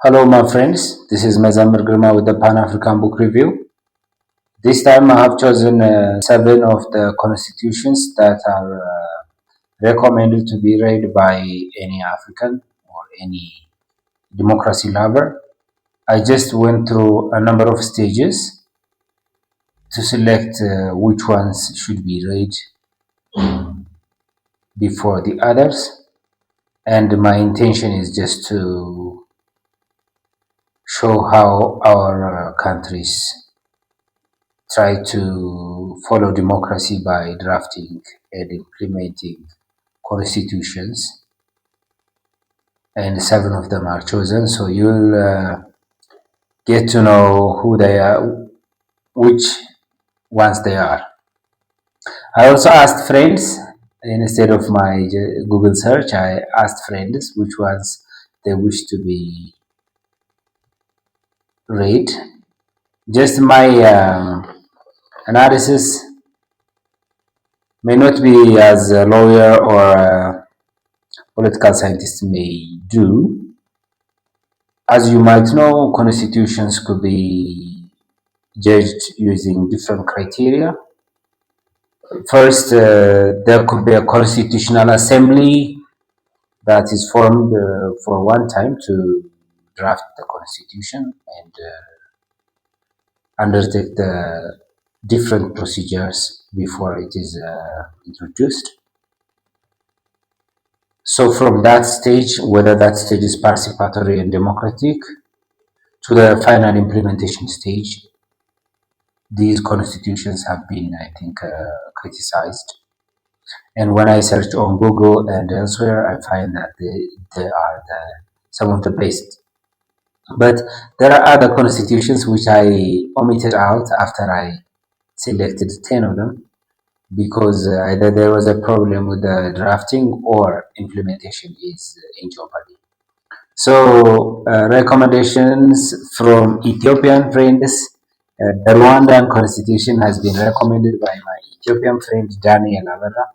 Hello, my friends. This is Mazamir Girma with the Pan African Book Review. This time, I have chosen seven of the constitutions that are recommended to be read by any African or any democracy lover. I just went through a number of stages to select which ones should be read before the others, and my intention is just to show how our countries try to follow democracy by drafting and implementing constitutions, and seven of them are chosen. So you'll get to know who they are, which ones they are. I also asked friends instead of my Google search. I asked friends which ones they wish to be read. Just my analysis may not be as a lawyer or a political scientist may do. As you might know, constitutions could be judged using different criteria. First, there could be a constitutional assembly that is formed for one time to draft the constitution and undertake the different procedures before it is introduced. So from that stage, whether that stage is participatory and democratic, to the final implementation stage, these constitutions have been, I think, criticized. And when I search on Google and elsewhere, I find that they are some of the best. But there are other constitutions which I omitted out after I selected 10 of them because either there was a problem with the drafting or implementation is in jeopardy. So, recommendations from Ethiopian friends. The Rwandan constitution has been recommended by my Ethiopian friend Daniel Avera.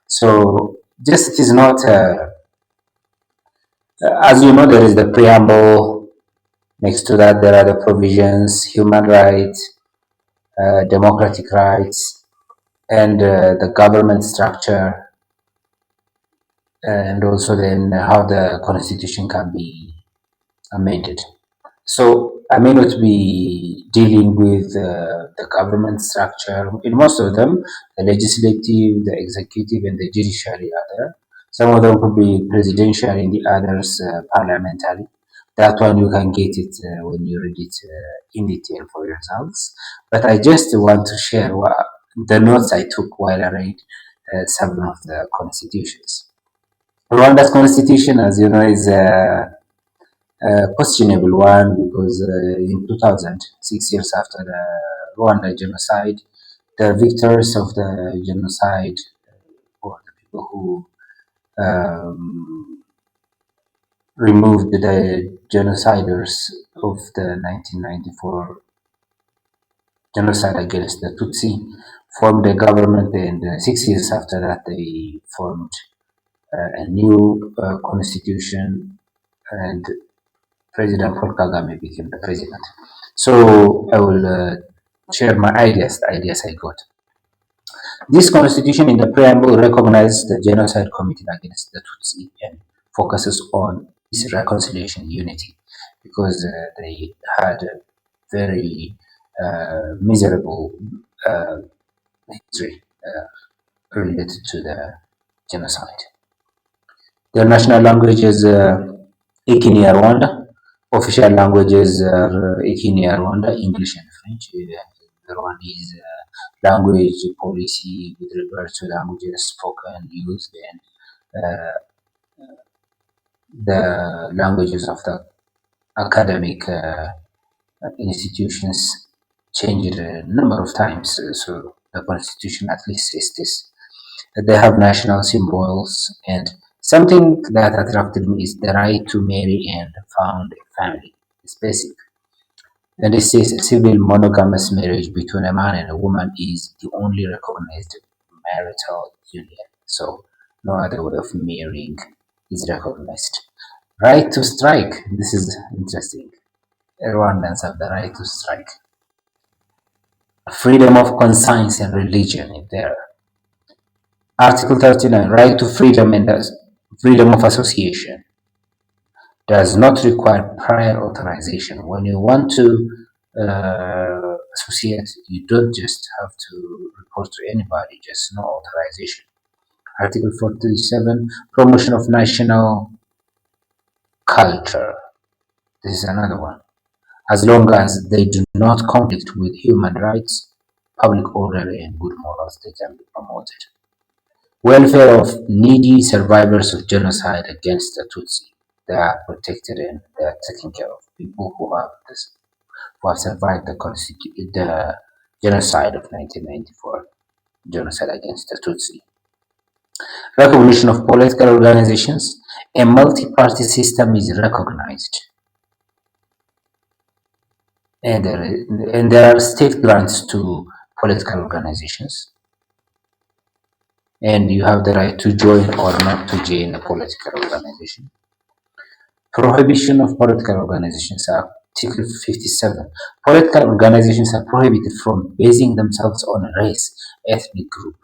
So, just it is not, as you know, there is the preamble. Next to that, there are the provisions, human rights, democratic rights, and the government structure, and also then how the constitution can be amended. So I may not be dealing with the government structure. In most of them, the legislative, the executive, and the judiciary are there. Some of them could be presidential, in the others parliamentary. That one you can get it when you read it in detail for yourselves. But I just want to share the notes I took while I read some of the constitutions. Rwanda's constitution, as you know, is a questionable one because in 2000, 6 years after the Rwanda genocide, the victors of the genocide, or the people who removed the genociders of the 1994 genocide against the Tutsi, formed a government, and 6 years after that, they formed a new constitution, and President Paul Kagame became the president. So I will share my ideas, the ideas I got. This constitution in the preamble recognizes the genocide committed against the Tutsi and focuses on peace, reconciliation, and unity, because they had a very miserable history related to the genocide. Their national language is Rwanda. Official languages are Rwanda, English and French. The Rwandese language policy with regard to languages spoken, used, and the languages of the academic institutions changed a number of times. So the constitution at least says this. They have national symbols, and something that attracted me is the right to marry and found a family. It's basic. And it says a civil monogamous marriage between a man and a woman is the only recognized marital union. So no other way of marrying is recognized. Right to strike. This is interesting. Rwandans have the right to strike. Freedom of conscience and religion is there. Article 39, right to freedom and freedom of association does not require prior authorization. When you want to associate, you don't just have to report to anybody, just no authorization. Article 47, promotion of national culture. This is another one. As long as they do not conflict with human rights, public order, and good morals, they can be promoted. Welfare of needy survivors of genocide against the Tutsi. They are protected and they are taken care of. People who have this, who have survived the genocide of 1994, genocide against the Tutsi. Recognition of political organizations. A multi-party system is recognized, and there are state grants to political organizations, and you have the right to join or not to join a political organization. Prohibition of political organizations. Article 57. Political organizations are prohibited from basing themselves on race, ethnic group,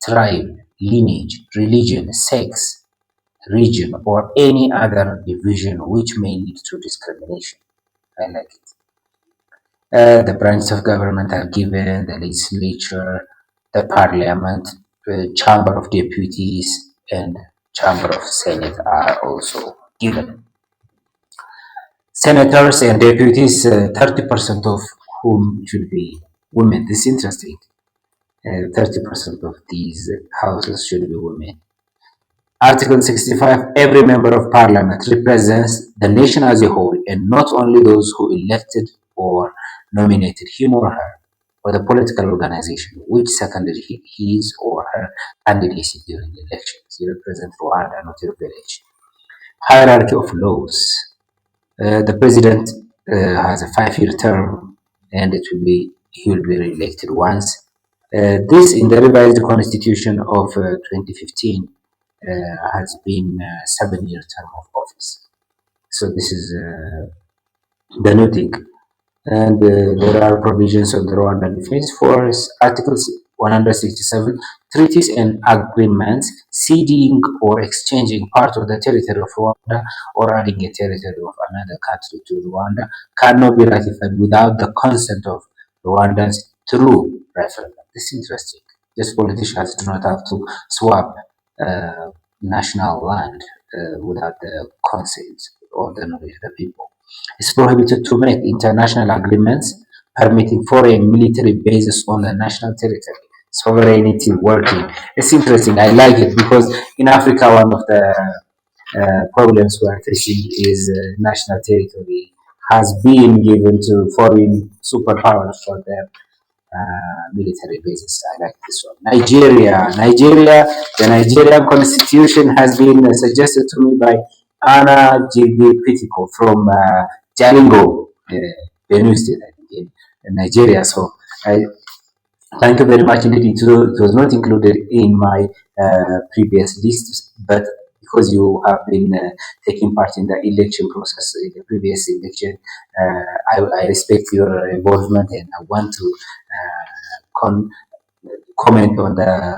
tribe, lineage, religion, sex, region, or any other division which may lead to discrimination. I like it. The branches of government are given: the legislature, the parliament, the chamber of deputies, and chamber of senate are also given. Senators and deputies, 30% of whom should be women. This is interesting. 30% of these houses should be women. Article 65, every member of parliament represents the nation as a whole and not only those who elected or nominated him or her or the political organization which seconded his or her candidacy during the elections. You represent Rwanda, not your village. Hierarchy of laws. The president has a 5-year term and he will be re-elected once. This in the revised constitution of 2015 has been a 7-year term of office. So this is the new thing. And there are provisions of the Rwandan Defense Force, Articles 167, treaties and agreements ceding or exchanging part of the territory of Rwanda or adding a territory of another country to Rwanda cannot be ratified without the consent of Rwandans through referendum. This is interesting. These politicians do not have to swap national land without the consent of the people. It's prohibited to make international agreements permitting foreign military bases on the national territory. Sovereignty working. It's interesting. I like it because in Africa, one of the problems we are facing is national territory has been given to foreign superpowers for their military bases. I like this one. Nigeria. The Nigerian constitution has been suggested to me by Anna J.B. Pitiko from Jalingo, Benue State, I think, in Nigeria. So I thank you very much indeed. It was not included in my previous list, but because you have been taking part in the election process in the previous election, I respect your involvement and I want to con- comment on the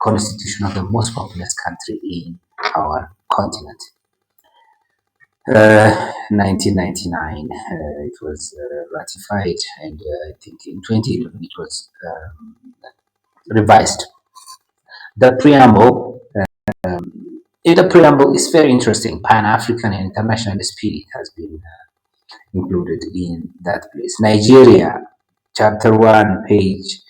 constitution of the most populous country in our continent. 1999, it was ratified, and I think in 2011 it was revised. The preamble, in the preamble, is very interesting. Pan-African and international spirit has been included in that place. Nigeria, chapter 1, page,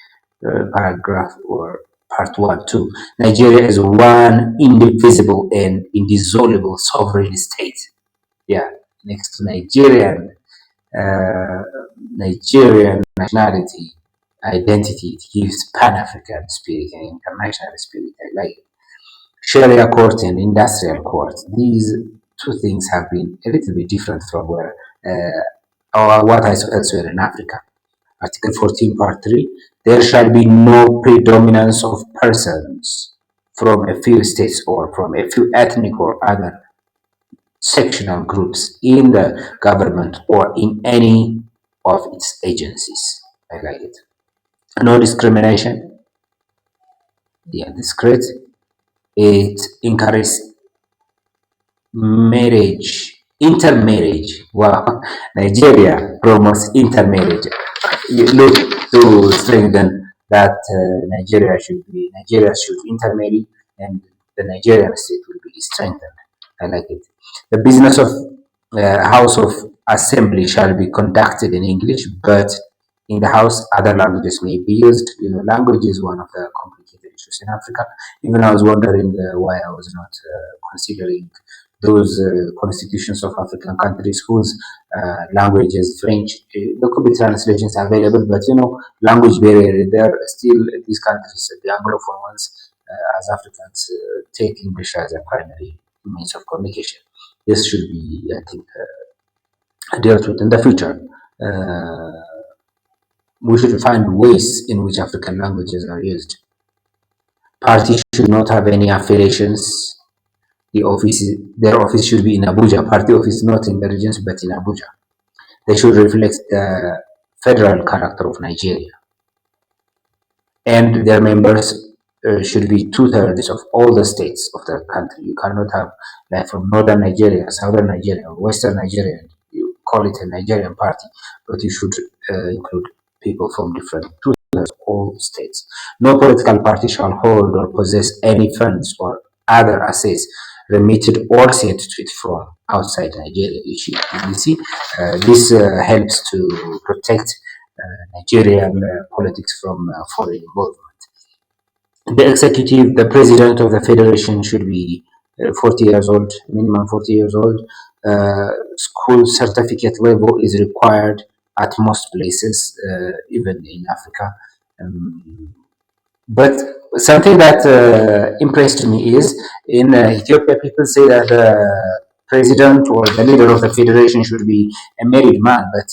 paragraph or part 1, 2. Nigeria is one indivisible and indissoluble sovereign state. Yeah, next to uh, Nigerian nationality, identity, it gives Pan-African spirit and international spirit. I like it. Sharia court and industrial court. These two things have been a little bit different from where or what I saw elsewhere in Africa. Article 14, Part 3. There shall be no predominance of persons from a few states or from a few ethnic or other sectional groups in the government or in any of its agencies. I like it. No discrimination. Yeah, this great. It encourages marriage, intermarriage. Wow, Nigeria promotes intermarriage. You look to strengthen that Nigeria should intermarry, and the Nigerian state will be strengthened. I like it. The business of House of Assembly shall be conducted in English, but in the House other languages may be used. Language is one of the complicated issues in Africa. Even I was wondering why I was not considering those constitutions of African countries whose language is French. There could be translations available, but language barrier. There are still these countries, the Anglophone ones, as Africans, take English as a primary means of communication. This should be, I think, dealt with in the future. We should find ways in which African languages are used. Parties should not have any affiliations. Their office should be in Abuja. Party office not in the regions but in Abuja. They should reflect the federal character of Nigeria, and their members should be two-thirds of all the states of the country. You cannot have like from northern Nigeria, southern Nigeria, western Nigeria. You call it a Nigerian party, but you should include people from different two-thirds of all states. No political party shall hold or possess any funds or other assets remitted or sent to it from outside Nigeria. You see, this helps to protect Nigerian politics from foreign involvement. The executive, the president of the federation should be 40 years old, minimum 40 years old. School certificate level is required at most places, even in Africa. But something that impressed me is in Ethiopia, people say that the president or the leader of the federation should be a married man, but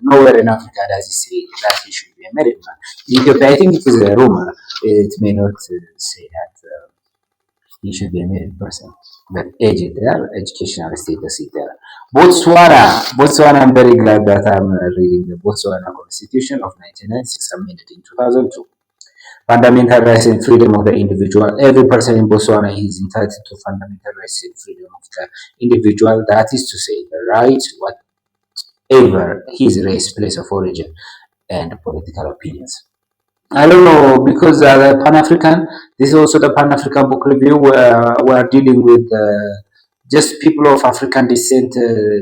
nowhere in Africa does he say that he should be a married man. In Ethiopia, I think it is a rumor. It may not say that he should be a married person, but age is there, educational status is there. Botswana, I'm very glad that I'm reading the Botswana Constitution of 1996, amended in 2002. Fundamental rights and freedom of the individual. Every person in Botswana is entitled to fundamental rights and freedom of the individual. That is to say, the right, whatever his race, place of origin, and political opinions. I don't know because the Pan African. This is also the Pan African Book Review where we are dealing with just people of African descent,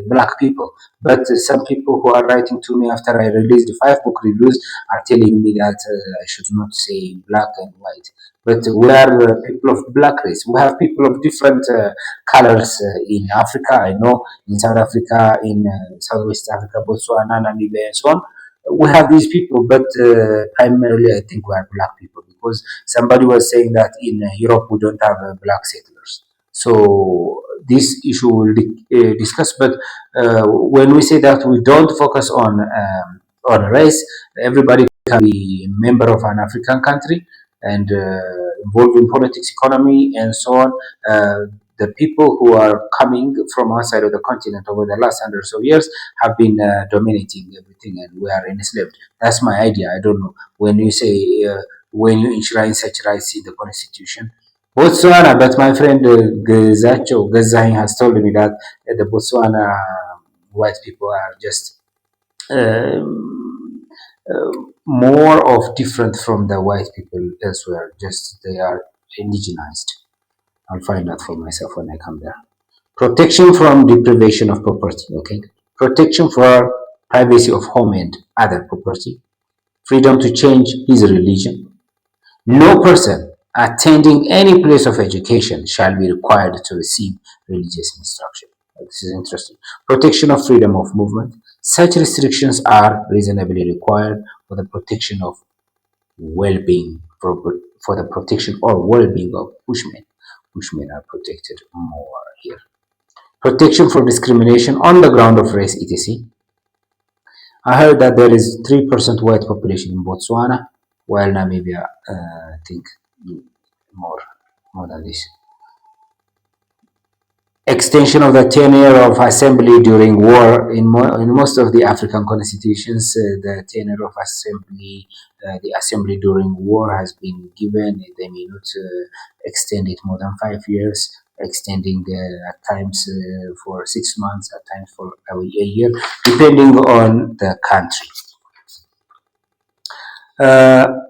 black people. But some people who are writing to me after I released the 5 book reviews are telling me that I should not say black and white. But we are people of black race. We have people of different colors in Africa. I know in South Africa, in Southwest Africa, Botswana, Namibia, and so on we have these people, but primarily I think we are black people because somebody was saying that in Europe we don't have black settlers. So this issue will discuss. But when we say that we don't focus on race, everybody can be a member of an African country and involved in politics, economy, and so on. The people who are coming from outside of the continent over the last hundreds of years have been dominating everything, and we are enslaved. That's my idea. I don't know when you say when you enshrine such rights in the constitution. Botswana, but my friend Gezacho Gezahin has told me that the Botswana white people are just more of different from the white people elsewhere. Just they are indigenized. I'll find out for myself when I come there. Protection from deprivation of property. Okay. Protection for privacy of home and other property. Freedom to change his religion. No person attending any place of education shall be required to receive religious instruction. This is interesting. Protection of freedom of movement. Such restrictions are reasonably required for the protection of well-being, for the protection or well-being of Bushmen. Bushmen are protected more here. Protection from discrimination on the ground of race, etc. I heard that there is 3% white population in Botswana, while Namibia, I think more, more than this. extension of the tenure of assembly during war. In most of the African constitutions, the tenure of assembly, the assembly during war has been given. They may not extend it more than 5 years, extending at times for 6 months, at times for a year, depending on the country.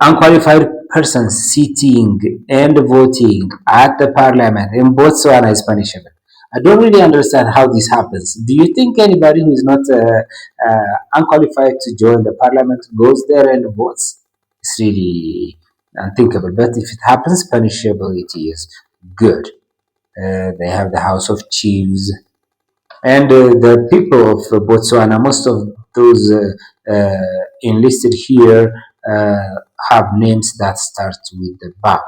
Unqualified persons sitting and voting at the parliament in Botswana is punishable. I don't really understand how this happens. Do you think anybody who is not unqualified to join the parliament goes there and votes? It's really unthinkable. But if it happens, punishable it is. Good. They have the House of Chiefs, and the people of Botswana, most of those enlisted here have names that start with the Ba.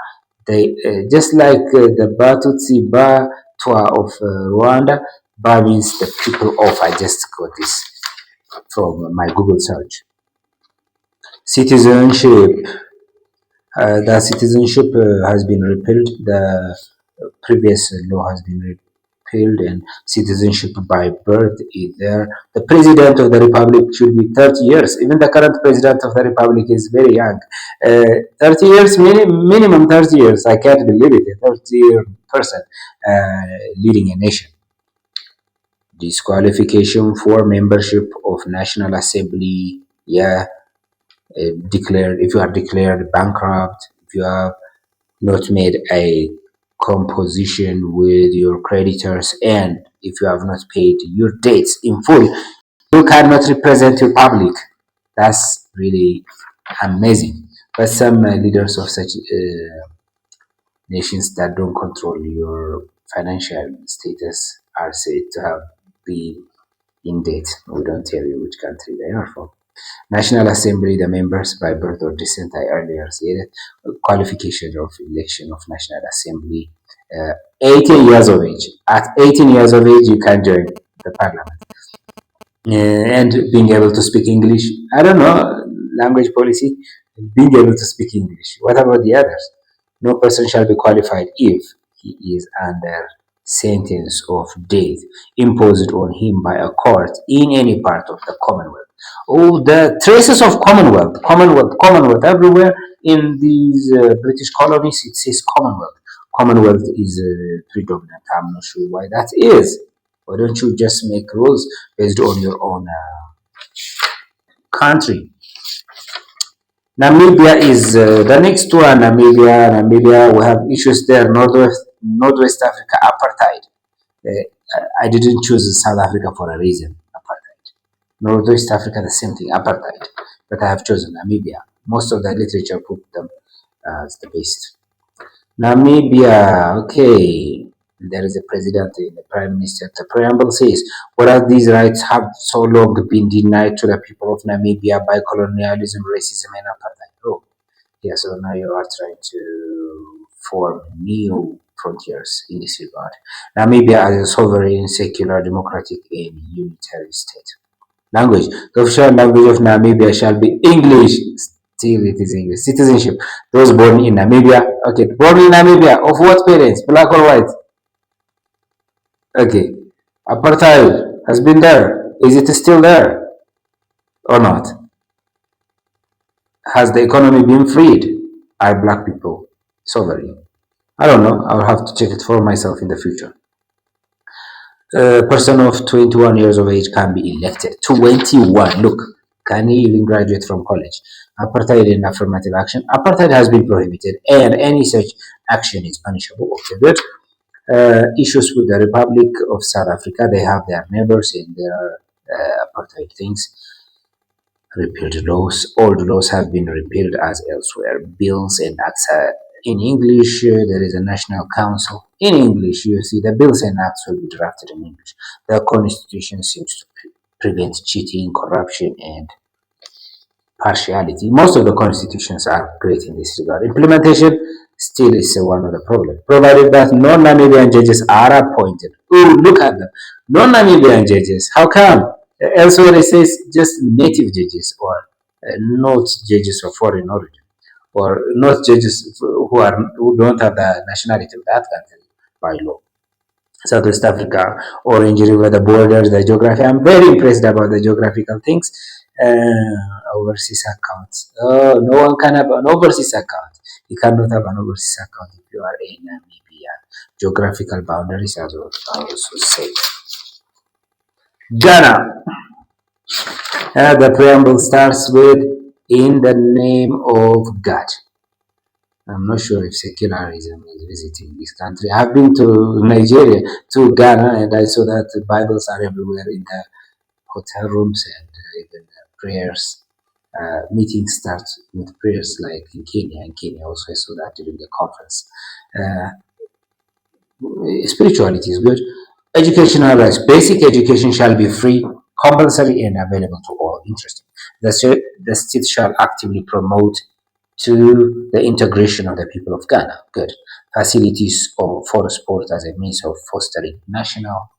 They just like the Batutsi Ba Twa of Rwanda. Ba means the people of. I just got this from my Google search. Citizenship. The citizenship has been repealed. The previous law has been repealed, and citizenship by birth is there. The president of the republic should be 30 years. Even the current president of the republic is very young. 30 years, minimum 30 years. I can't believe it. A 30-year person leading a nation. Disqualification for membership of National Assembly. Yeah, declared, if you are declared bankrupt, if you have not made a composition with your creditors, and if you have not paid your debts in full, you cannot represent your public. That's really amazing. But some leaders of such nations that don't control your financial status are said to have been in debt. We don't tell you which country they are from. National Assembly, the members by birth or descent, I earlier said it. Qualification of election of National Assembly. 18 years of age. At 18 years of age, you can join the parliament. And being able to speak English. I don't know, language policy, being able to speak English. What about the others? No person shall be qualified if he is under sentence of death imposed on him by a court in any part of the Commonwealth. Oh, the traces of Commonwealth, everywhere in these British colonies, it says Commonwealth. Commonwealth is predominant. I'm not sure why that is. Why don't you just make rules based on your own country? Namibia is the next one. Namibia, we have issues there. Northwest Africa, apartheid. I didn't choose South Africa for a reason. Apartheid. Northwest Africa, the same thing. Apartheid. But I have chosen Namibia. Most of the literature put them as the best. Namibia, okay. There is a president and a prime minister. The preamble says, whereas these rights have so long been denied to the people of Namibia by colonialism, racism, and apartheid. Oh, yeah, so now you are trying to form new frontiers in this regard. Namibia as a sovereign, secular, democratic, and unitary state. Language. The official language of Namibia shall be English. Still, it is English. Citizenship. Those born in Namibia. Okay, born in Namibia. Of what parents? Black or white? Okay. Apartheid has been there. Is it still there or not? Has the economy been freed? Are black people sovereign? I don't know. I'll have to check it for myself in the future. A person of 21 years of age can be elected. 21. Look, can he even graduate from college? Apartheid and affirmative action. Apartheid has been prohibited, and any such action is punishable. Okay, good. Issues with the Republic of South Africa. They have their neighbors and their apartheid things. Repealed laws. Old laws have been repealed as elsewhere. Bills and acts in English. There is a national council. In English, you see the bills and acts will be drafted in English. The constitution seems to prevent cheating, corruption, and partiality. Most of the constitutions are great in this regard. Implementation still is one of the problems. Provided that non-Namibian judges are appointed. Ooh, look at them. Non-Namibian judges. How come? Elsewhere it says just native judges or not judges of foreign origin or not judges who don't have the nationality of that country by law. Southwest Africa, Orange River, the borders, the geography. I'm very impressed about the geographical things. Overseas accounts. Oh, no one can have an overseas account. You cannot have an overseas account if you are in Namibia. Geographical boundaries as well, I also say. Ghana. The preamble starts with "in the name of God." I'm not sure if secularism is visiting this country. I've been to Nigeria, to Ghana, and I saw that the Bibles are everywhere in the hotel rooms and even prayers. Meetings start with prayers like in Kenya. In Kenya, also I saw that during the conference. Uh, Spirituality is good. Educational rights. Basic education shall be free, compulsory, and available to all. Interesting. The state shall actively promote to the integration of the people of Ghana. Good. Facilities for sport as a means of fostering national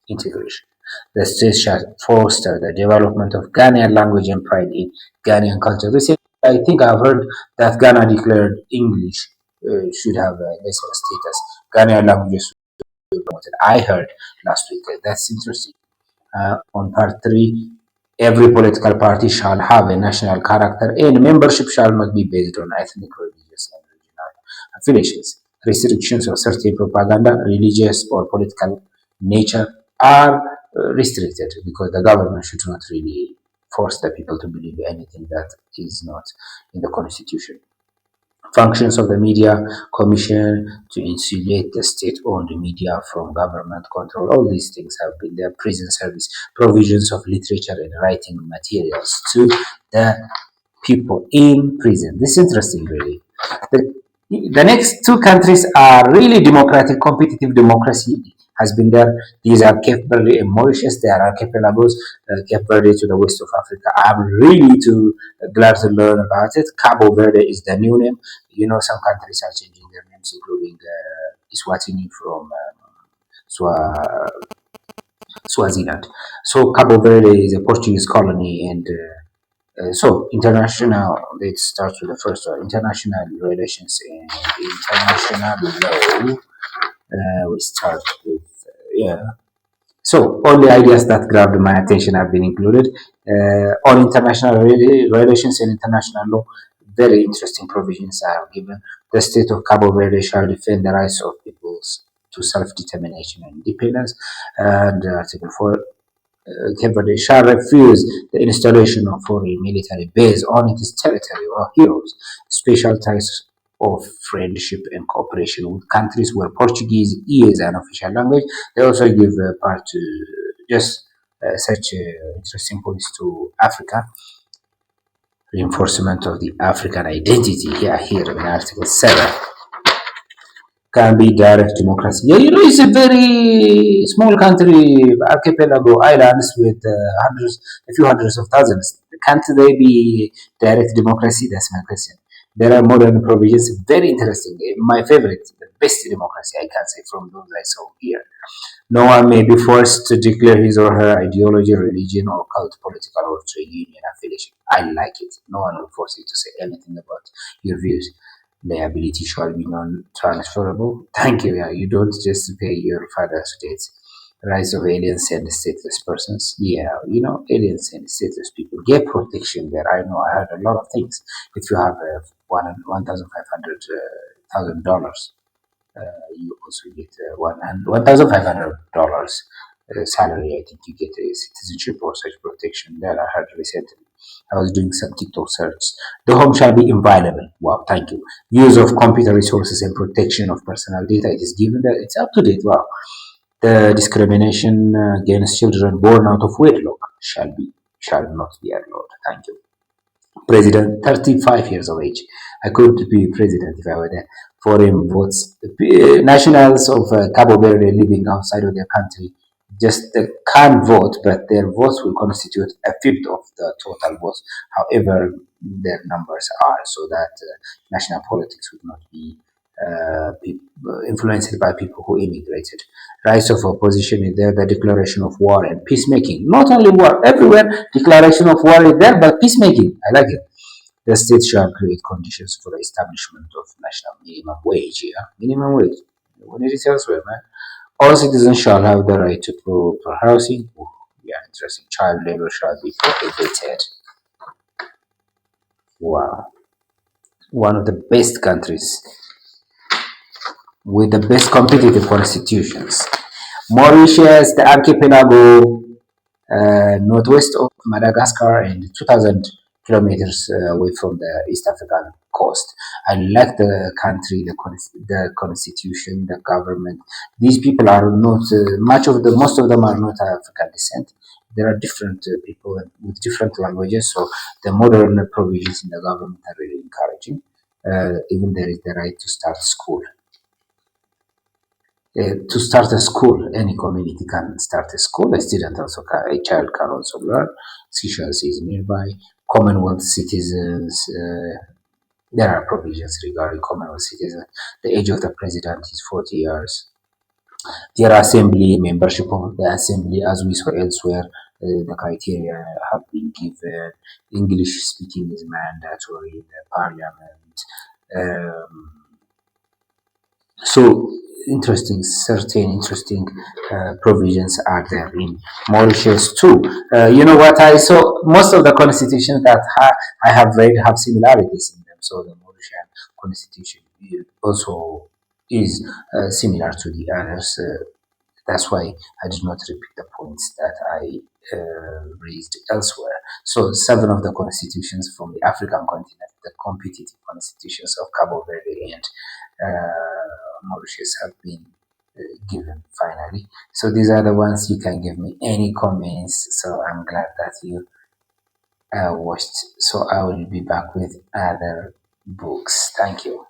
integration. The state shall foster the development of Ghanaian language and pride in Ghanaian culture. Recently, I think I've heard that Ghana declared English should have a lesser status. Ghanaian languages should be promoted. I heard last week. That's interesting. On part three, every political party shall have a national character and membership shall not be based on ethnic, religious, and regional affiliations. Restrictions of certain propaganda, religious or political nature are restricted because the government should not really force the people to believe anything that is not in the constitution. Functions of the Media Commission to insulate the state-owned media from government control. All these things have been there. Prison service, provisions of literature and writing materials to the people in prison. This is interesting, really. The, the next two countries are really democratic, competitive democracy has been there. These are Cape Verde and Mauritius. There are archipelagos, Cape Verde to the west of Africa. I'm really glad to learn about it. Cabo Verde is the new name. You know, some countries are changing their names, including Eswatini from Swaziland. So Cabo Verde is a Portuguese colony, and so international. Let's start with the first one: international relations and international law. We start with yeah. So all the ideas that grabbed my attention have been included. On international relations and international law, very interesting provisions are given. The state of Cabo Verde shall defend the rights of peoples to self-determination and independence. And Article 4, Cape Verde shall refuse the installation of foreign military base on its territory or heroes. Special ties of friendship and cooperation with countries where Portuguese is an official language. They also give part to just such interesting points to Africa. Reinforcement of the African identity here in Article 7 can be direct democracy. Yeah, you know, it's a very small country, archipelago islands with a few hundreds of thousands. Can't they be direct democracy? That's my question. There are modern provisions, very interesting. My favorite, the best democracy I can say from those I saw here. No one may be forced to declare his or her ideology, religion, or cult, political or trade union affiliation. I like it. No one will force you to say anything about your views. Liability shall be non-transferable. Thank you. Yeah, you don't just pay your father's debts. Rights of aliens and stateless persons. Yeah, you know, aliens and stateless people get protection there. I know. I heard a lot of things. If you have $1,500 you also get $1,500 salary. I think you get a citizenship or such protection there. I heard recently. I was doing some TikTok search. The home shall be inviolable. Wow, thank you. Use of computer resources and protection of personal data. It is given that it's up to date. Wow. The discrimination against children born out of wedlock shall not be allowed. Thank you. President, 35 years of age. I could be president if I were there. Foreign votes. Nationals of Cabo Verde living outside of their country just can't vote, but their votes will constitute a fifth of the total votes, however their numbers are, so that national politics would not be influenced by people who immigrated. Rise of opposition is there, the declaration of war and peacemaking. Not only war, everywhere declaration of war is there, but peacemaking. I like it. The state shall create conditions for the establishment of national minimum wage. Yeah, minimum wage. When it is elsewhere, man. All citizens shall have the right to proper housing. Oh, yeah, interesting. Child labor shall be prohibited. Wow, one of the best countries with the best competitive constitutions. Mauritius, the archipelago northwest of Madagascar and 2,000 kilometers away from the East African coast. I like the country, the constitution, the government. These people are not most of them are not African descent. There are different people with different languages, so the modern provisions in the government are really encouraging. Even there is the right to start school. To start a school, any community can start a school. A student also a child can also learn. Seychelles is nearby. Commonwealth citizens. There are provisions regarding Commonwealth citizens. The age of the president is 40 years. Their assembly, membership of the assembly, as we saw elsewhere, the criteria have been given. English speaking is mandatory in the parliament. Um, so certain interesting provisions are there in Mauritius too. You know what I saw? Most of the constitutions that I have read have similarities in them. So the Mauritian constitution also is similar to the others. That's why I did not repeat the points that I raised elsewhere. So, seven of the constitutions from the African continent, the competitive constitutions of Cabo Verde and Mauritius, have been given finally. So, these are the ones. You can give me any comments. So, I'm glad that you watched. So, I will be back with other books. Thank you.